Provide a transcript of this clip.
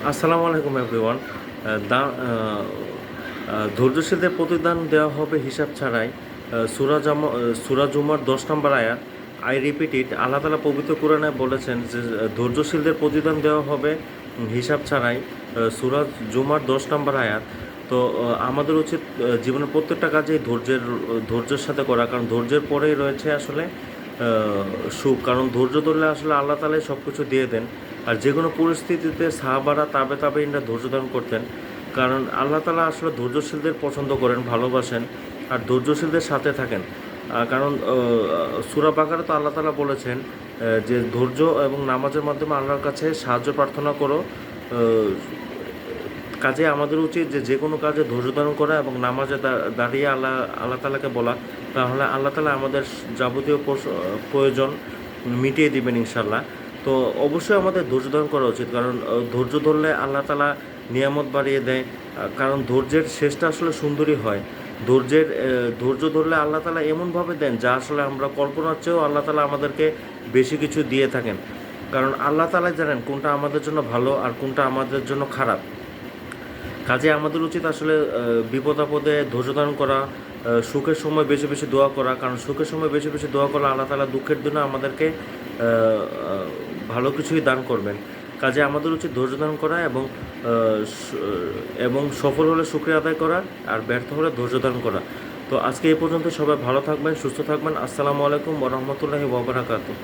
আসসালামু আলাইকুম এভরিওয়ান। ধৈর্যশীলদের প্রতিদান দেওয়া হবে হিসাব ছাড়াই। সূরা জুমার 10 নম্বর আয়াত। আই রিপিট ইট, আল্লাহ তাআলা পবিত্র কোরআনে বলেছেন যে ধৈর্যশীলদের প্রতিদান দেওয়া হবে হিসাব ছাড়াই। সূরা জুমার 10 নম্বর আয়াত। তো আমাদের উচিত জীবনের প্রত্যেকটা কাজেই ধৈর্যের সাথে করা, কারণ ধৈর্যের পরেই রয়েছে আসলে সুখ। কারণ ধৈর্য ধরলে আসলে আল্লাহ তাআলাই সব কিছু দিয়ে দেন। আর যে কোনো পরিস্থিতিতে সাহাবারা তাবেঈনরা ধৈর্য ধারণ করতেন, কারণ আল্লাহ তাআলা আসলে ধৈর্যশীলদের পছন্দ করেন, ভালোবাসেন, আর ধৈর্যশীলদের সাথে থাকেন। কারণ সূরা বাকারা তো আল্লাহ তাআলা বলেছেন যে ধৈর্য এবং নামাজের মাধ্যমে আল্লাহর কাছে সাহায্য প্রার্থনা করো। কাজে আমাদের উচিত যে কোনো কাজে ধৈর্য ধারণ করা এবং নামাজে দাঁড়িয়ে আল্লাহ তাআলাকে বলা। তাহলে আল্লাহ তাআলা আমাদের যাবতীয় প্রয়োজন মিটিয়ে দিবেন ইনশাল্লাহ। তো অবশ্যই আমাদের ধৈর্য ধারণ করা উচিত, কারণ ধৈর্য ধরলে আল্লাহ তাআলা নিয়ামত বাড়িয়ে দেয়। কারণ ধৈর্যের শেষটা আসলে সুন্দরই হয়। ধৈর্য ধরলে আল্লাহ তাআলা এমনভাবে দেন যা আসলে আমরা কল্পনার চেয়েও আল্লাহ তাআলা আমাদেরকে বেশি কিছু দিয়ে থাকেন। কারণ আল্লাহ তাআলাই জানেন কোনটা আমাদের জন্য ভালো আর কোনটা আমাদের জন্য খারাপ। কাজে আমাদের উচিত আসলে বিপদ আপদে ধৈর্য ধারণ করা, সুখের সময় বেশি বেশি দোয়া করা, কারণ সুখের সময় বেশি বেশি দোয়া করলে আল্লাহ তাআলা দুঃখের দিনে আমাদেরকে ভালো কিছুই দান করবেন। কাজে আমাদের উচিত ধৈর্য ধারণ করা এবং সফল হলে শুকরিয়া আদায় করা, আর ব্যর্থ হলে ধৈর্য ধারণ করা। তো আজকে এই পর্যন্ত, সবাই ভালো থাকবেন, সুস্থ থাকবেন। আসসালামু আলাইকুম ওয়া রাহমাতুল্লাহি ওয়া বারাকাতুহু।